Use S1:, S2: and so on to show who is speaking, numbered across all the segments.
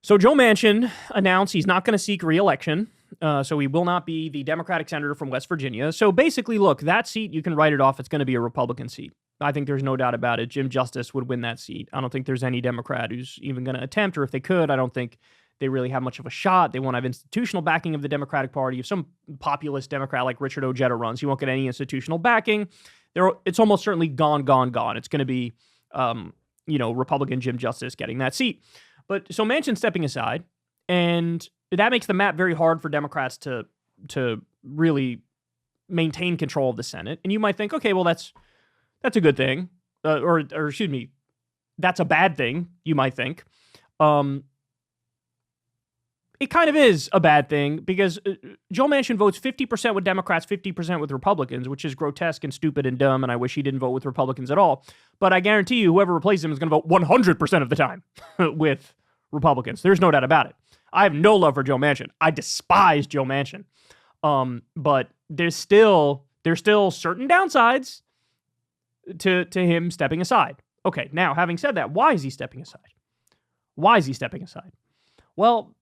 S1: So Joe Manchin announced he's not going to seek re-election. So he will not be the Democratic senator from West Virginia. So basically, look, that seat, you can write it off. It's going to be a Republican seat. I think there's no doubt about it. Jim Justice would win that seat. I don't think there's any Democrat who's even going to attempt, or if they could, I don't think they really have much of a shot. They won't have institutional backing of the Democratic Party. If some populist Democrat like Richard Ojeda runs, he won't get any institutional backing. It's almost certainly gone. It's going to be, Republican Jim Justice getting that seat. But so Manchin stepping aside, and that makes the map very hard for Democrats to really maintain control of the Senate. And you might think, okay, well, that's a good thing, or excuse me, that's a bad thing. You might think. It kind of is a bad thing because Joe Manchin votes 50% with Democrats, 50% with Republicans, which is grotesque and stupid and dumb, and I wish he didn't vote with Republicans at all. But I guarantee you, whoever replaces him is going to vote 100% of the time with Republicans. There's no doubt about it. I have no love for Joe Manchin. I despise Joe Manchin. But there's still certain downsides to him stepping aside. Okay, now, having said that, why is he stepping aside? Well,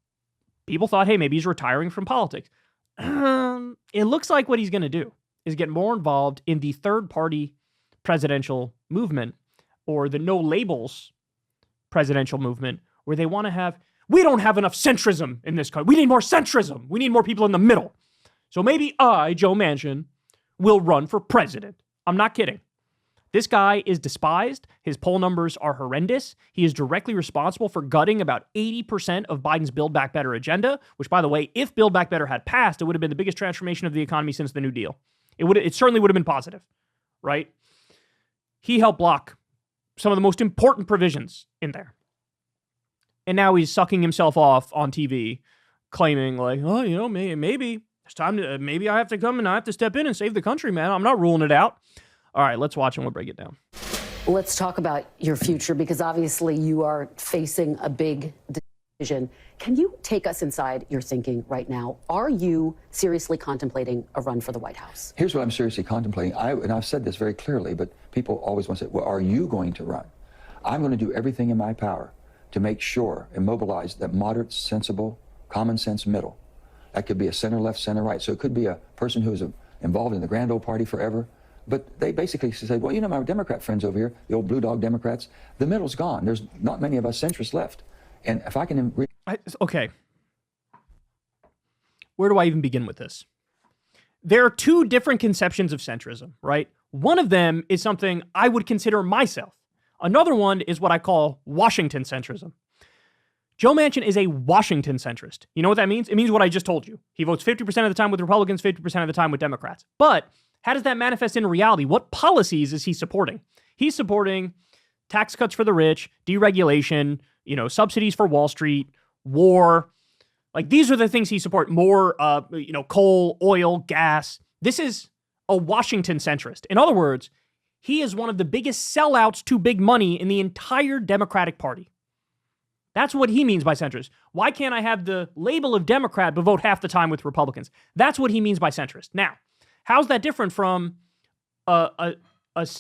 S1: people thought, hey, maybe he's retiring from politics. It looks like what he's going to do is get more involved in the third-party presidential movement, or the no-labels presidential movement, where they want to have, we don't have enough centrism in this country. We need more centrism. We need more people in the middle. So maybe I, Joe Manchin, will run for president. I'm not kidding. This guy is despised. His poll numbers are horrendous. He is directly responsible for gutting about 80% of Biden's Build Back Better agenda, which, by the way, if Build Back Better had passed, it would have been the biggest transformation of the economy since the New Deal. It certainly would have been positive, right? He helped block some of the most important provisions in there. And now he's sucking himself off on TV, claiming like, oh, maybe it's time to, maybe I have to come and I have to step in and save the country, man. I'm not ruling it out. All right, let's watch and we'll break it down.
S2: Let's talk about your future, because obviously you are facing a big decision. Can you take us inside your thinking right now? Are you seriously contemplating a run for the White House?
S3: Here's what I'm seriously contemplating. And I've said this very clearly, but people always want to say, well, are you going to run? I'm going to do everything in my power to make sure and mobilize that moderate, sensible, common sense middle. That could be a center left, center right. So it could be a person who is involved in the grand old party forever. But they basically say, well, my Democrat friends over here, the old blue dog Democrats, the middle's gone. There's not many of us centrists left. And if I can...
S1: Okay. Where do I even begin with this? There are two different conceptions of centrism, right? One of them is something I would consider myself. Another one is what I call Washington centrism. Joe Manchin is a Washington centrist. You know what that means? It means what I just told you. He votes 50% of the time with Republicans, 50% of the time with Democrats. But how does that manifest in reality? What policies is he supporting? He's supporting tax cuts for the rich, deregulation, subsidies for Wall Street, war. Like, these are the things he supports. More, coal, oil, gas. This is a Washington centrist. In other words, he is one of the biggest sellouts to big money in the entire Democratic Party. That's what he means by centrist. Why can't I have the label of Democrat but vote half the time with Republicans? That's what he means by centrist. Now, how's that different from a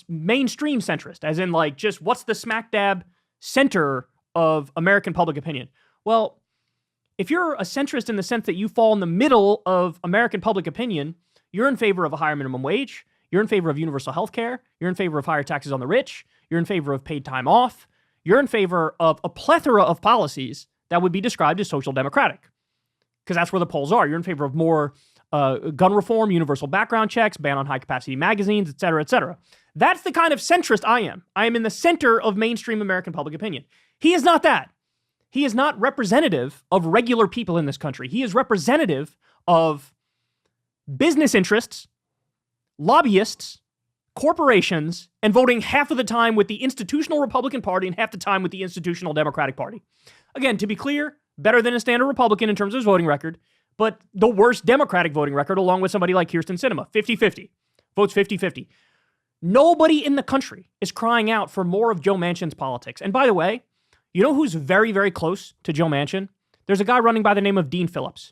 S1: mainstream centrist, as in like just what's the smack dab center of American public opinion? Well, if you're a centrist in the sense that you fall in the middle of American public opinion, you're in favor of a higher minimum wage, you're in favor of universal health care, you're in favor of higher taxes on the rich, you're in favor of paid time off, you're in favor of a plethora of policies that would be described as social democratic, because that's where the polls are. You're in favor of more gun reform, universal background checks, ban on high-capacity magazines, et cetera, et cetera. That's the kind of centrist I am. I am in the center of mainstream American public opinion. He is not that. He is not representative of regular people in this country. He is representative of business interests, lobbyists, corporations, and voting half of the time with the institutional Republican Party and half the time with the institutional Democratic Party. Again, to be clear, better than a standard Republican in terms of his voting record, but the worst Democratic voting record, along with somebody like Kyrsten Sinema, 50-50, votes 50-50. Nobody in the country is crying out for more of Joe Manchin's politics. And by the way, you know who's very, very close to Joe Manchin? There's a guy running by the name of Dean Phillips.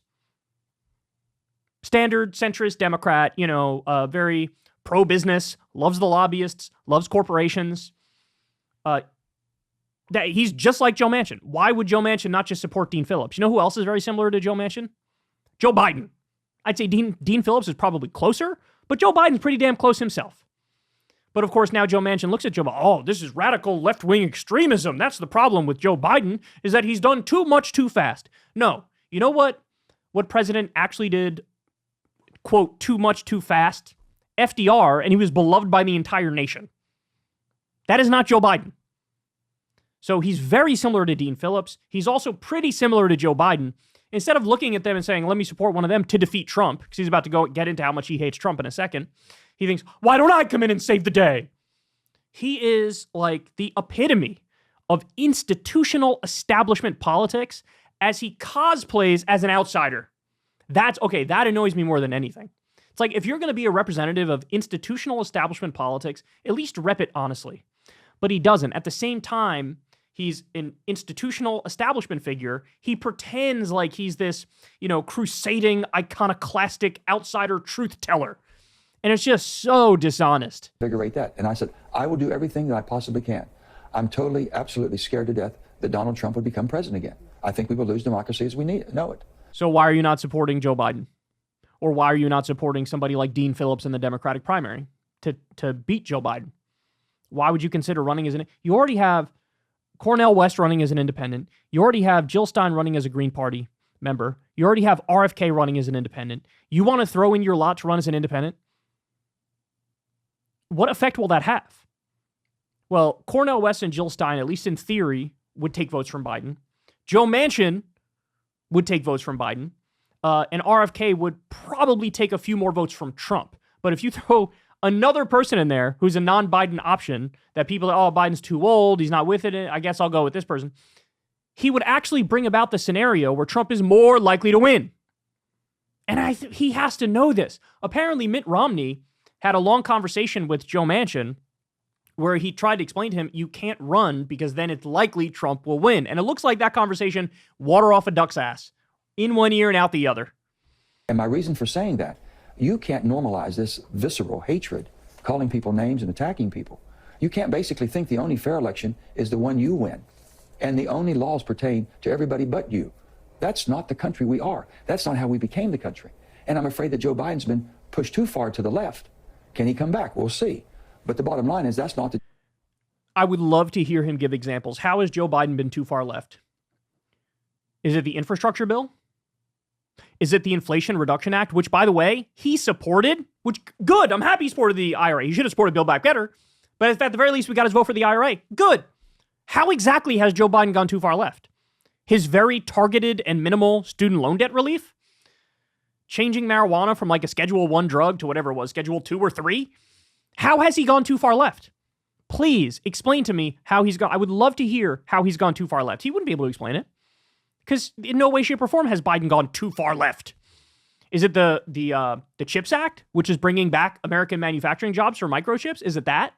S1: Standard centrist Democrat, very pro-business, loves the lobbyists, loves corporations. That he's just like Joe Manchin. Why would Joe Manchin not just support Dean Phillips? You know who else is very similar to Joe Manchin? Joe Biden. I'd say Dean Phillips is probably closer, but Joe Biden's pretty damn close himself. But of course, now Joe Manchin looks at Joe Biden. Oh, this is radical left-wing extremism. That's the problem with Joe Biden, is that he's done too much too fast. No. You know what president actually did, quote, too much too fast? FDR, and he was beloved by the entire nation. That is not Joe Biden. So he's very similar to Dean Phillips. He's also pretty similar to Joe Biden. Instead of looking at them and saying, let me support one of them to defeat Trump, because he's about to go get into how much he hates Trump in a second, he thinks, why don't I come in and save the day? He is like the epitome of institutional establishment politics as he cosplays as an outsider. That annoys me more than anything. It's like, if you're going to be a representative of institutional establishment politics, at least rep it honestly. But he doesn't. At the same time, he's an institutional establishment figure. He pretends like he's this, crusading, iconoclastic outsider truth teller. And it's just so dishonest.
S3: Figure that. And I said, I will do everything that I possibly can. I'm totally, absolutely scared to death that Donald Trump would become president again. I think we will lose democracy as we know it.
S1: So why are you not supporting Joe Biden? Or why are you not supporting somebody like Dean Phillips in the Democratic primary to beat Joe Biden? Why would you consider running as you already have Cornel West running as an independent. You already have Jill Stein running as a Green Party member. You already have RFK running as an independent. You want to throw in your lot to run as an independent? What effect will that have? Well, Cornel West and Jill Stein, at least in theory, would take votes from Biden. Joe Manchin would take votes from Biden. And RFK would probably take a few more votes from Trump. But if you throw another person in there who's a non-Biden option that people are, Biden's too old, he's not with it, I guess I'll go with this person, he would actually bring about the scenario where Trump is more likely to win. And he has to know this. Apparently, Mitt Romney had a long conversation with Joe Manchin where he tried to explain to him, you can't run because then it's likely Trump will win. And it looks like that conversation, water off a duck's ass, in one ear and out the other.
S3: And my reason for saying that, you can't normalize this visceral hatred, calling people names and attacking people. You can't basically think the only fair election is the one you win, and the only laws pertain to everybody but you. That's not the country we are. That's not how we became the country. And I'm afraid that Joe Biden's been pushed too far to the left. Can he come back? We'll see. But the bottom line is that's not the...
S1: I would love to hear him give examples. How has Joe Biden been too far left? Is it the infrastructure bill? Is it the Inflation Reduction Act, which, by the way, he supported? Which, good, I'm happy he supported the IRA. He should have supported Build Back Better. But at the very least, we got his vote for the IRA. Good. How exactly has Joe Biden gone too far left? His very targeted and minimal student loan debt relief? Changing marijuana from like a Schedule 1 drug to whatever it was, Schedule 2 or 3? How has he gone too far left? Please explain to me how he's gone. I would love to hear how he's gone too far left. He wouldn't be able to explain it. Because in no way, shape, or form has Biden gone too far left. Is it the CHIPS Act, which is bringing back American manufacturing jobs for microchips? Is it that?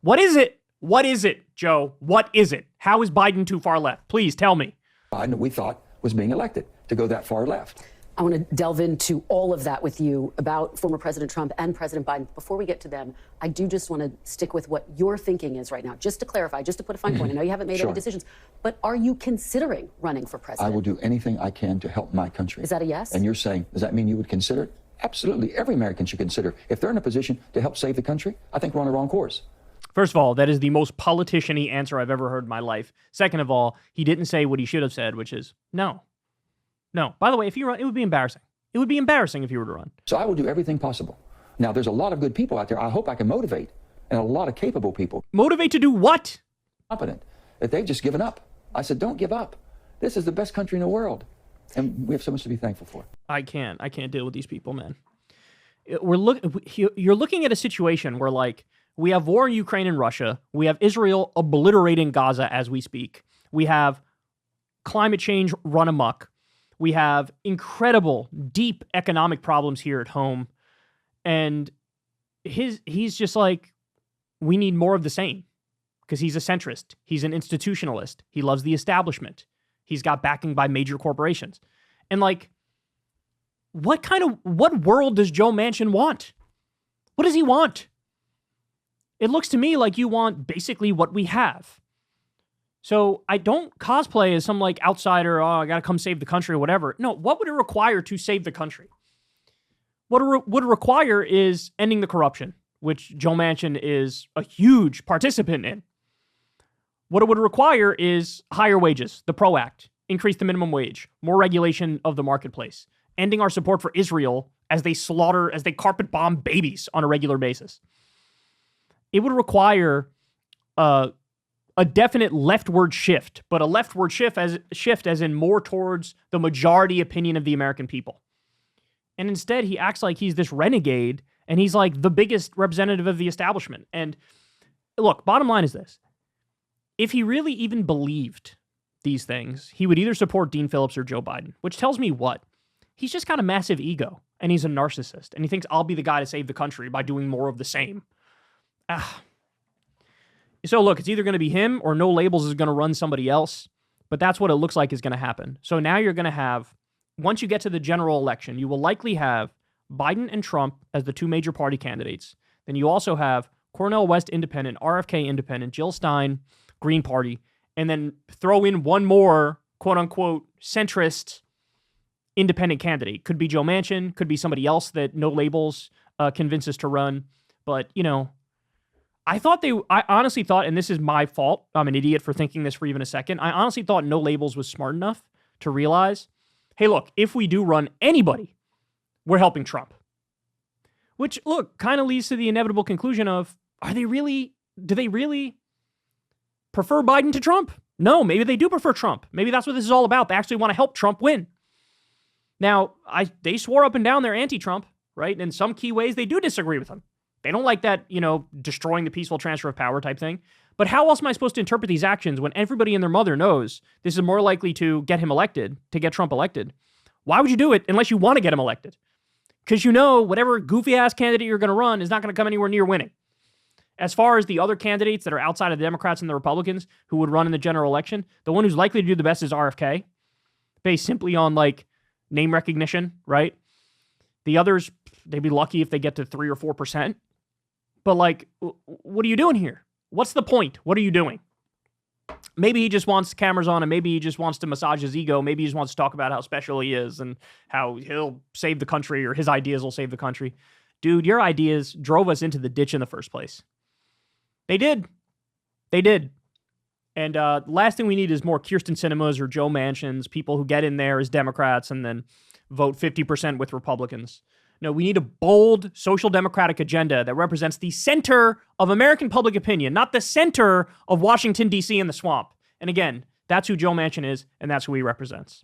S1: What is it? What is it, Joe? What is it? How is Biden too far left? Please tell me.
S3: Biden, we thought, was being elected to go that far left.
S2: I want to delve into all of that with you about former President Trump and President Biden. Before we get to them, I do just want to stick with what your thinking is right now, just to clarify, just to put a fine point. I know you haven't made any decisions, but are you considering running for president?
S3: I will do anything I can to help my country.
S2: Is that a yes?
S3: And you're saying, does that mean you would consider it? Absolutely. Every American should consider. If they're in a position to help save the country, I think we're on the wrong course.
S1: First of all, that is the most politician-y answer I've ever heard in my life. Second of all, he didn't say what he should have said, which is no. No. By the way, if you run, it would be embarrassing. It would be embarrassing if you were to run.
S3: So I will do everything possible. Now, there's a lot of good people out there. I hope I can motivate, and a lot of capable people.
S1: Motivate to do what?
S3: Competent. That they've just given up. I said, don't give up. This is the best country in the world. And we have so much to be thankful for.
S1: I can't deal with these people, man. You're looking at a situation where, like, we have war in Ukraine and Russia. We have Israel obliterating Gaza as we speak. We have climate change run amok. We have incredible, deep economic problems here at home. And he's just like, we need more of the same. Because he's a centrist. He's an institutionalist. He loves the establishment. He's got backing by major corporations. And like, what world does Joe Manchin want? What does he want? It looks to me like you want basically what we have. So I don't cosplay as some like outsider, oh, I got to come save the country or whatever. No, what would it require to save the country? What it would require is ending the corruption, which Joe Manchin is a huge participant in. What it would require is higher wages, the PRO Act, increase the minimum wage, more regulation of the marketplace, ending our support for Israel as they carpet bomb babies on a regular basis. It would require a definite leftward shift, but a leftward shift as in more towards the majority opinion of the American people. And instead, he acts like he's this renegade, and he's like the biggest representative of the establishment. And look, bottom line is this. If he really even believed these things, he would either support Dean Phillips or Joe Biden, which tells me what? He's just got a massive ego, and he's a narcissist, and he thinks I'll be the guy to save the country by doing more of the same. So look, it's either going to be him or No Labels is going to run somebody else, but that's what it looks like is going to happen. So now you're going to have, once you get to the general election, you will likely have Biden and Trump as the two major party candidates. Then you also have Cornel West Independent, RFK Independent, Jill Stein, Green Party, and then throw in one more quote-unquote centrist independent candidate. Could be Joe Manchin, could be somebody else that No Labels convinces to run. But, you know, I honestly thought, and this is my fault, I'm an idiot for thinking this for even a second, I honestly thought No Labels was smart enough to realize, hey, look, if we do run anybody, we're helping Trump. Which, look, kind of leads to the inevitable conclusion of, do they really prefer Biden to Trump? No, maybe they do prefer Trump. Maybe that's what this is all about. They actually want to help Trump win. Now, they swore up and down they're anti-Trump, right? In some key ways, they do disagree with him. They don't like that, destroying the peaceful transfer of power type thing. But how else am I supposed to interpret these actions when everybody and their mother knows this is more likely to get him elected, to get Trump elected? Why would you do it unless you want to get him elected? Because whatever goofy-ass candidate you're going to run is not going to come anywhere near winning. As far as the other candidates that are outside of the Democrats and the Republicans who would run in the general election, the one who's likely to do the best is RFK, based simply on, name recognition, right? The others, they'd be lucky if they get to 3 or 4%. But, what are you doing here? What's the point? What are you doing? Maybe he just wants cameras on, and maybe he just wants to massage his ego. Maybe he just wants to talk about how special he is and how he'll save the country, or his ideas will save the country. Dude, your ideas drove us into the ditch in the first place. They did. And last thing we need is more Kyrsten Sinemas or Joe Manchins, people who get in there as Democrats and then vote 50% with Republicans. No, we need a bold social democratic agenda that represents the center of American public opinion, not the center of Washington, D.C. and the swamp. And again, that's who Joe Manchin is, and that's who he represents.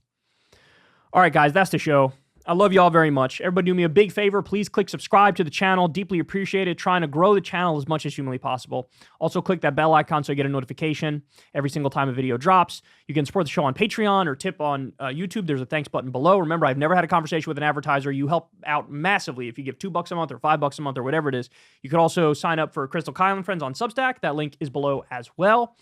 S1: All right, guys, that's the show. I love you all very much. Everybody do me a big favor. Please click subscribe to the channel. Deeply appreciate it. Trying to grow the channel as much as humanly possible. Also, click that bell icon so you get a notification every single time a video drops. You can support the show on Patreon or tip on YouTube. There's a thanks button below. Remember, I've never had a conversation with an advertiser. You help out massively if you give $2 a month or $5 a month or whatever it is. You can also sign up for Crystal Kyle and Friends on Substack. That link is below as well.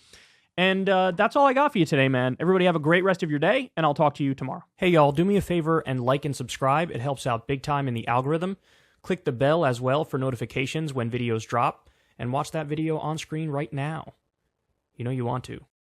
S1: And that's all I got for you today, man. Everybody have a great rest of your day, and I'll talk to you tomorrow. Hey, y'all, do me a favor and like and subscribe. It helps out big time in the algorithm. Click the bell as well for notifications when videos drop, and watch that video on screen right now. You know you want to.